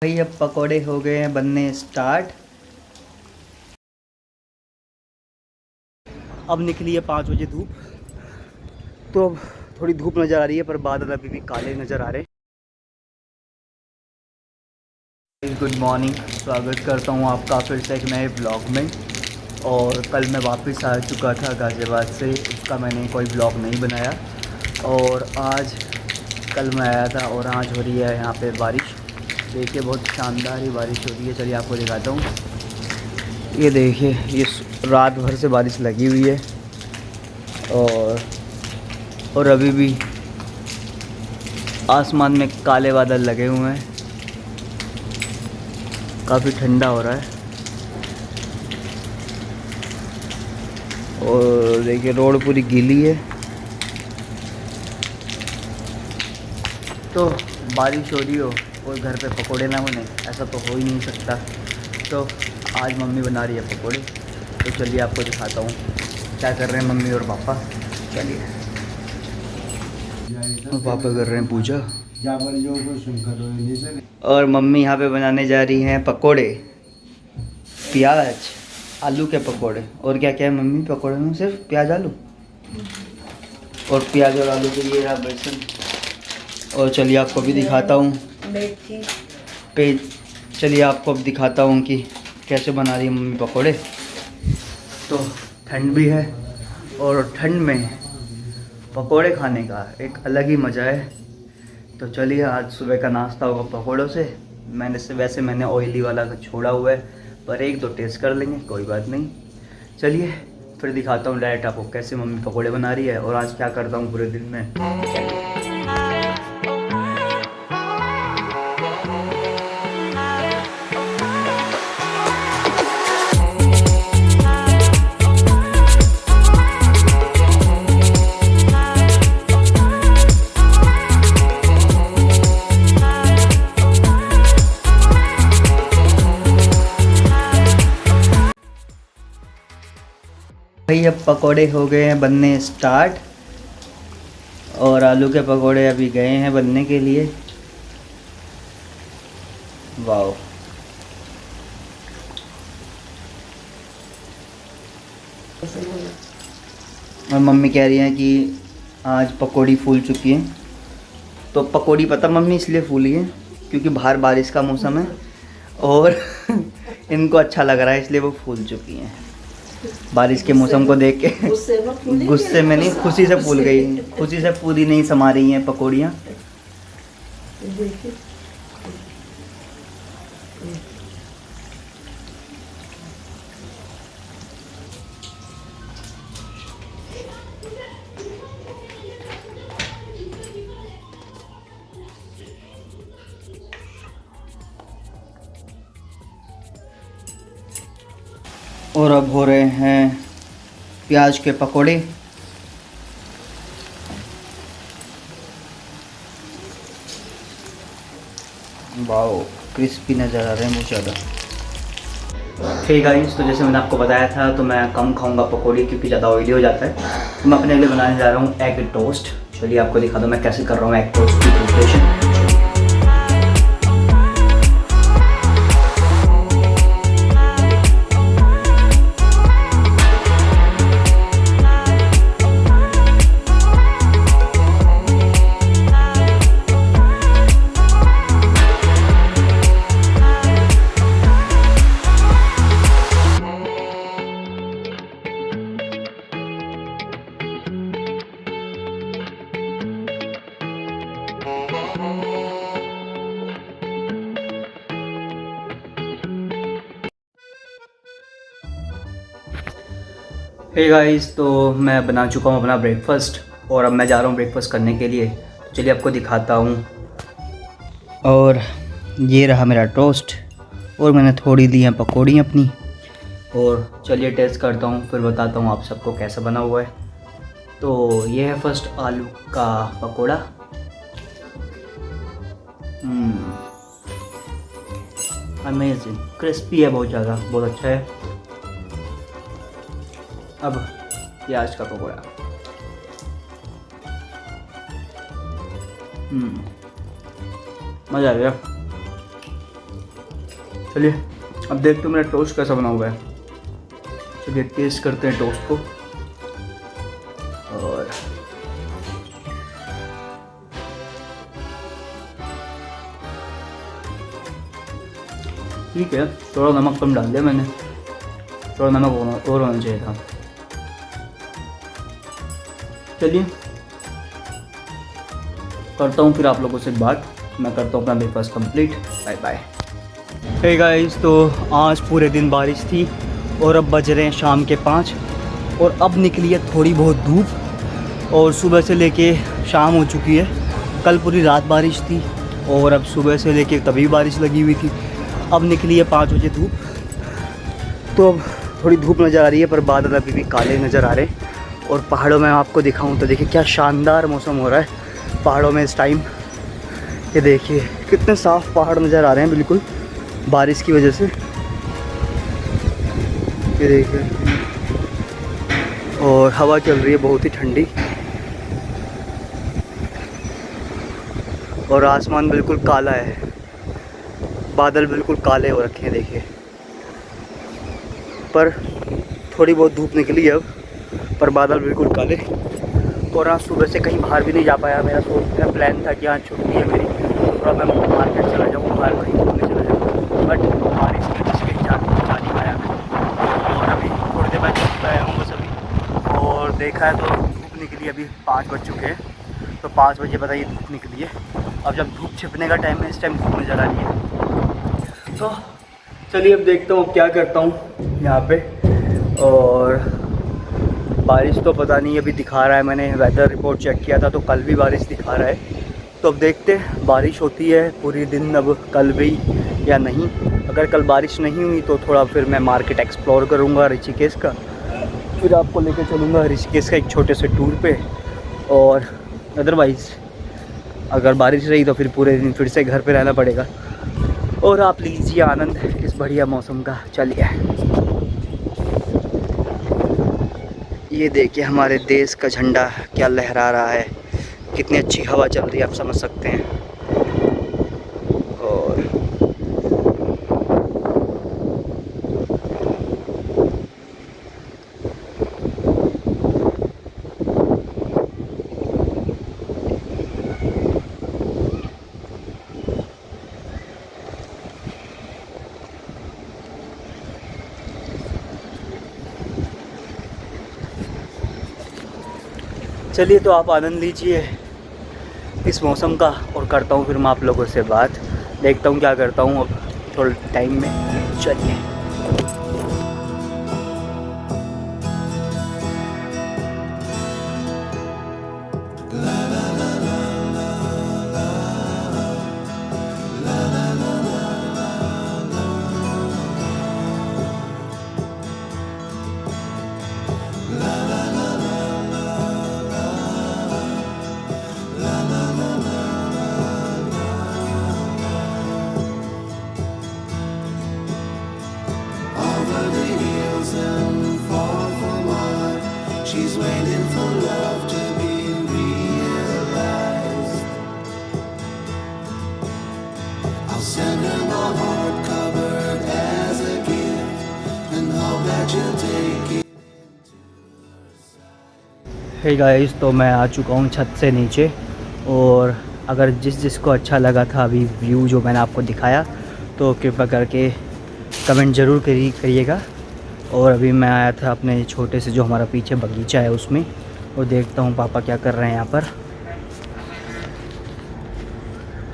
भाई अब पकोड़े हो गए हैं बनने स्टार्ट। अब निकली है 5 बजे धूप, तो अब थोड़ी धूप नज़र आ रही है पर बादल अभी भी काले नज़र आ रहे हैं। गुड मॉर्निंग, स्वागत करता हूँ आपका फिर से एक नए ब्लॉग में। और कल मैं वापस आ चुका था गाज़ियाबाद से, उसका मैंने कोई ब्लॉग नहीं बनाया। और आज कल मैं आया था और आज हो रही है यहाँ पे बारिश। देखिए बहुत शानदार ही बारिश हो रही है। चलिए आपको दिखाता हूँ। ये देखिए, ये रात भर से बारिश लगी हुई है और अभी भी आसमान में काले बादल लगे हुए हैं। काफ़ी ठंडा हो रहा है। और देखिए रोड पूरी गीली है। तो बारिश हो रही हो और घर पे पकोड़े ना बने, ऐसा तो हो ही नहीं सकता। तो आज मम्मी बना रही है पकोड़े, तो चलिए आपको दिखाता हूँ क्या कर रहे हैं मम्मी और पापा। चलिए, और पापा कर रहे हैं पूजा और मम्मी यहाँ पे बनाने जा रही हैं पकोड़े, प्याज आलू के पकोड़े। और क्या क्या है मम्मी पकोड़े में? सिर्फ प्याज आलू और प्याज और आलू के लिए रहा बेसन। और चलिए आपको भी दिखाता हूँ चलिए आपको अब दिखाता हूँ कि कैसे बना रही है मम्मी पकोड़े। तो ठंड भी है और ठंड में पकोड़े खाने का एक अलग ही मज़ा है। तो चलिए, आज सुबह का नाश्ता होगा पकोड़ों से। मैंने ऑयली वाला छोड़ा हुआ है, पर एक दो टेस्ट कर लेंगे, कोई बात नहीं। चलिए फिर दिखाता हूँ डायरेक्ट आपको कैसे मम्मी पकोड़े बना रही है और आज क्या करता हूँ पूरे दिन में। भाई अब पकोड़े हो गए हैं बनने स्टार्ट और आलू के पकोड़े अभी गए हैं बनने के लिए। वाओ, और मम्मी कह रही हैं कि आज पकोड़ी फूल चुकी हैं। तो पकोड़ी पता मम्मी इसलिए फूली है क्योंकि बाहर बारिश का मौसम है और इनको अच्छा लग रहा है, इसलिए वो फूल चुकी हैं। बारिश के मौसम को देख के गुस्से में नहीं, खुशी से फूल गई। खुशी से पूरी नहीं समा रही हैं पकौड़ियाँ। और अब हो रहे हैं प्याज के पकोड़े। वाओ, क्रिस्पी नज़र आ रहे हैं बहुत ज़्यादा। ठीक गाइस, तो जैसे मैंने आपको बताया था तो मैं कम खाऊंगा पकोड़ी क्योंकि ज़्यादा ऑयली हो जाता है। तो मैं अपने लिए बनाने जा रहा हूँ एग टोस्ट। चलिए आपको दिखा दूँ मैं कैसे कर रहा हूँ एग टोस्ट की प्रिपरेशन। हे गाइस, तो मैं बना चुका हूँ अपना ब्रेकफास्ट और अब मैं जा रहा हूँ ब्रेकफास्ट करने के लिए। तो चलिए आपको दिखाता हूँ। और ये रहा मेरा टोस्ट और मैंने थोड़ी ली हैं पकौड़ी अपनी। और चलिए टेस्ट करता हूँ, फिर बताता हूँ आप सबको कैसा बना हुआ है। तो ये है फर्स्ट आलू का पकोड़ा। अमेजिंग, क्रिस्पी है बहुत ज़्यादा, बहुत अच्छा है। अब प्याज का पकौड़ा, मज़ा आ गया। चलिए अब देखते हैं मेरा टोस्ट कैसा बना हुआ है। चलिए टेस्ट करते हैं टोस्ट को। और ठीक है, थोड़ा नमक कम डाल दिया मैंने, थोड़ा नमक और होना चाहिए था। चलिए करता हूँ फिर आप लोगों से बात। मैं करता हूँ अपना breakfast complete. Bye bye. Hey guys, तो आज पूरे दिन बारिश थी और अब बज रहे हैं शाम के 5 और अब निकली है थोड़ी बहुत धूप और सुबह से लेके शाम हो चुकी है। कल पूरी रात बारिश थी और अब सुबह से लेके तभी बारिश लगी हुई थी। अब निकली है 5 बजे धूप, तो अब थोड़ी धूप नज़र आ रही है पर बादल अभी भी काले नज़र आ रहे हैं। और पहाड़ों में आपको दिखाऊं तो देखिए क्या शानदार मौसम हो रहा है पहाड़ों में इस टाइम। ये देखिए कितने साफ़ पहाड़ नज़र आ रहे हैं बिल्कुल बारिश की वजह से। ये देखिए, और हवा चल रही है बहुत ही ठंडी और आसमान बिल्कुल काला है, बादल बिल्कुल काले हो रखे हैं देखिए। पर थोड़ी बहुत धूप निकली है अब, पर बादल बिल्कुल काले। और आज सुबह से कहीं बाहर भी नहीं जा पाया। मेरा प्लान था कि आज छुट्टी है मेरी, थोड़ा मैं मार्केट चला जाऊँ, बाहर कहीं घूमने चला जाऊँ, बट बारिश की वजह से कहीं जा नहीं पाया मैं। और अभी थोड़ी देर बाद छुट्टी आया हूँ बस अभी, और देखा है तो धूप निकली, अभी 5 बज चुके हैं, तो 5 बजे बताइए धूप निकली है। अब जब धूप छिपने का टाइम है, इस टाइम धूप नज़र आ रही है। तो चलिए अब देखता हूँ क्या करता हूँ यहाँ पे। और बारिश तो पता नहीं अभी दिखा रहा है, मैंने वेदर रिपोर्ट चेक किया था तो कल भी बारिश दिखा रहा है। तो अब देखते हैं बारिश होती है पूरी दिन अब कल भी या नहीं। अगर कल बारिश नहीं हुई तो थोड़ा फिर मैं मार्केट एक्सप्लोर करूँगा ऋषिकेश का, फिर आपको लेकर चलूँगा ऋषिकेश का एक छोटे से टूर पे। और अदरवाइज़ अगर बारिश रही तो फिर पूरे दिन फिर से घर पे रहना पड़ेगा। और आप लीजिए आनंद इस बढ़िया मौसम का। चलिए ये देखिए हमारे देश का झंडा क्या लहरा रहा है, कितनी अच्छी हवा चल रही है आप समझ सकते हैं। और चलिए तो आप आनंद लीजिए इस मौसम का, और करता हूँ फिर मैं आप लोगों से बात। देखता हूँ क्या करता हूँ अब थोड़े टाइम में। चलिए She's waiting for love to be realized. I'll send her my heart covered as a gift and hope that you'll take it. Hey guys, तो मैं आ चुका हूँ छत से नीचे। और अगर जिसको अच्छा लगा था अभी व्यू जो मैंने आपको दिखाया तो कृपया करके कमेंट ज़रूर करिएगा। और अभी मैं आया था अपने छोटे से जो हमारा पीछे बगीचा है उसमें, और देखता हूँ पापा क्या कर रहे हैं यहाँ पर।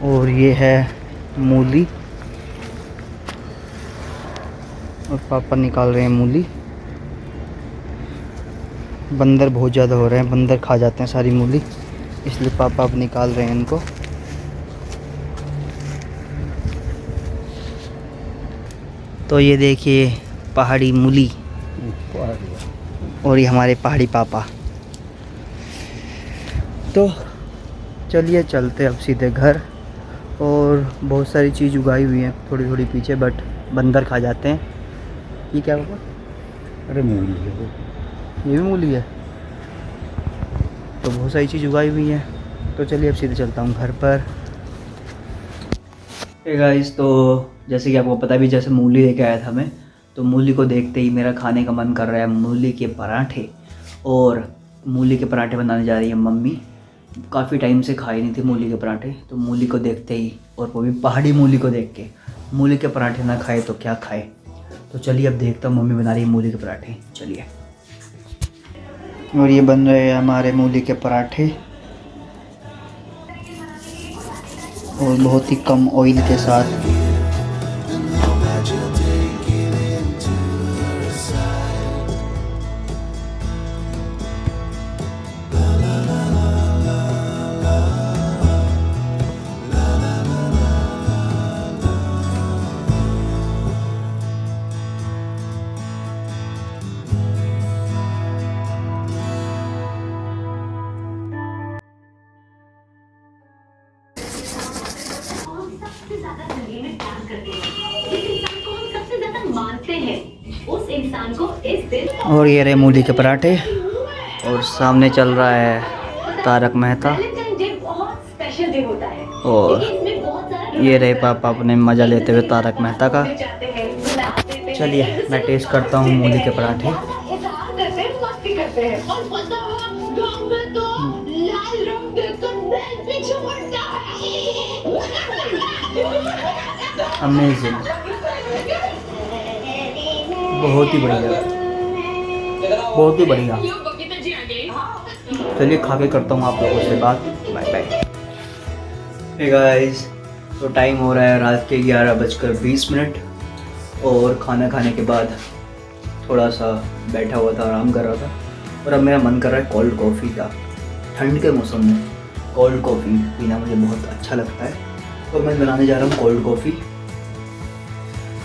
और ये है मूली और पापा निकाल रहे हैं मूली। बंदर बहुत ज़्यादा हो रहे हैं, बंदर खा जाते हैं सारी मूली, इसलिए पापा अब निकाल रहे हैं इनको। तो ये देखिए पहाड़ी मूली, और ये हमारे पहाड़ी पापा। तो चलिए चलते अब सीधे घर। और बहुत सारी चीज़ उगाई हुई हैं थोड़ी थोड़ी पीछे, बट बंदर खा जाते हैं। ये क्या पापा? अरे मूली है, ये भी मूली है। तो बहुत सारी चीज़ उगाई हुई हैं। तो चलिए अब सीधे चलता हूँ घर पर। हे गाइस, तो जैसे कि आपको पता भी, जैसे मूली लेके आया था मैं, तो मूली को देखते ही मेरा खाने का मन कर रहा है मूली के पराठे। और मूली के पराठे बनाने जा रही है मम्मी। काफ़ी टाइम से खाए नहीं थे मूली के पराठे, तो मूली को देखते ही, और वो भी पहाड़ी मूली को देख के, मूली के पराठे ना खाए तो क्या खाए। तो चलिए अब देखता हूँ मम्मी बना रही है मूली के पराठे। चलिए। और ये बन रहे हैं हमारे मूली के पराठे, और बहुत ही कम ऑयल के साथ। and hope that you'll take it into her side. सबसे ज्यादा जिंदगी में प्यार करते हैं, जिस इंसान को हम सबसे ज्यादा मानते हैं, उस इंसान को इस दिन और ये रहे मूली के पराठे, और सामने चल रहा है तारक मेहता। वैलेंटाइन डे बहुत स्पेशल डे होता है, और क्योंकि इसमें बहुत सारा ये रहे पापा अपने मज़ा लेते हुए तारक मेहता का। जाते हैं, गुलाब देते हैं, चलिए मैं टेस्ट करता हूँ मूली के पराठे। इज़हार करते हैं, मस्ती करते हैं, और पता है गाँव में तो लाल रंग देखकर बैल पीछे बढ़ता है। अमेजिंग, बहुत ही बढ़िया, बहुत ही बढ़िया। चलिए खा के करता हूँ आप लोगों से बात। Bye bye. हे गाइस, तो टाइम हो रहा है रात के 11:20, और खाना खाने के बाद थोड़ा सा बैठा हुआ था, आराम कर रहा था, और अब मेरा मन कर रहा है कोल्ड कॉफ़ी का। ठंड के मौसम में कोल्ड कॉफ़ी पीना मुझे बहुत अच्छा लगता है, तो मैं बनाने जा रहा हूँ कोल्ड कॉफ़ी।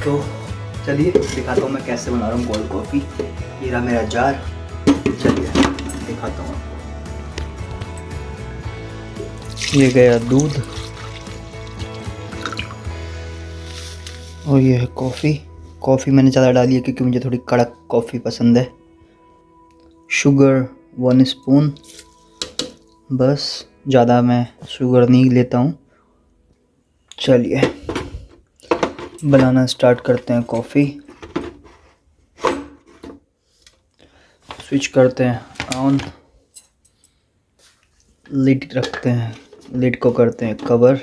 तो चलिए दिखाता हूँ मैं कैसे बना रहा हूँ कोल्ड कॉफ़ी। ये रहा मेरा जार, चलिए दिखाता हूँ आपको। ये गया दूध, और ये है कॉफ़ी। कॉफ़ी मैंने ज़्यादा डाली है क्योंकि मुझे थोड़ी कड़क कॉफ़ी पसंद है। शुगर 1 स्पून, बस, ज़्यादा मैं शुगर नहीं लेता हूँ। चलिए बनाना स्टार्ट करते हैं कॉफ़ी। स्विच करते हैं ऑन, लिड रखते हैं, लिड को करते हैं कवर,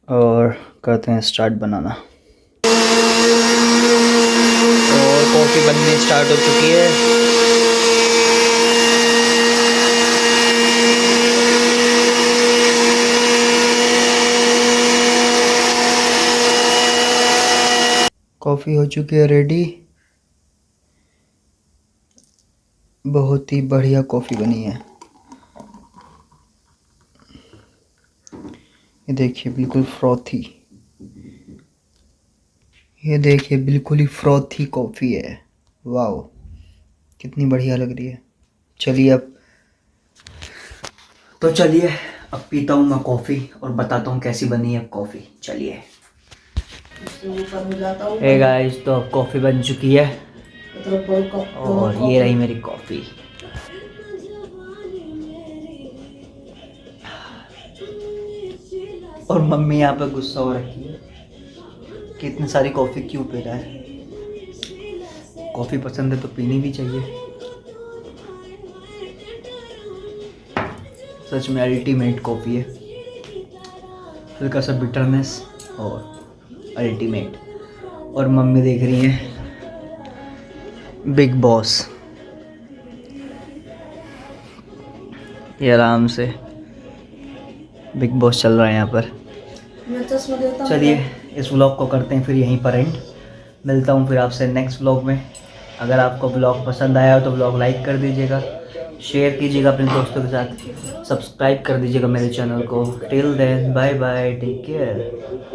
और करते हैं स्टार्ट बनाना। और कॉफ़ी बननी स्टार्ट हो चुकी है। कॉफ़ी हो चुकी है रेडी। बहुत ही बढ़िया कॉफ़ी बनी है। ये देखिए बिल्कुल फ्रॉथी, ये देखिए बिल्कुल ही फ्रॉथी कॉफ़ी है। वाओ, कितनी बढ़िया लग रही है। चलिए अब पीता हूँ मैं कॉफ़ी और बताता हूँ कैसी बनी है कॉफ़ी। चलिए। हे गाइस, तो अब कॉफ़ी बन चुकी है, और ये रही मेरी कॉफ़ी। और मम्मी यहाँ पे गुस्सा हो रखी है कि इतनी सारी कॉफ़ी क्यों पी रहा है। कॉफ़ी पसंद है तो पीनी भी चाहिए। सच में अल्टीमेट कॉफ़ी है, हल्का सा बिटरनेस और अल्टीमेट। और मम्मी देख रही है बिग बॉस, ये आराम से बिग बॉस चल रहा है यहाँ पर। चलिए इस व्लॉग को करते हैं फिर यहीं पर एंड। मिलता हूँ फिर आपसे नेक्स्ट व्लॉग में। अगर आपको व्लॉग पसंद आया हो तो व्लॉग लाइक कर दीजिएगा, शेयर कीजिएगा अपने दोस्तों के साथ, सब्सक्राइब कर दीजिएगा मेरे चैनल को। Till then bye bye, take care.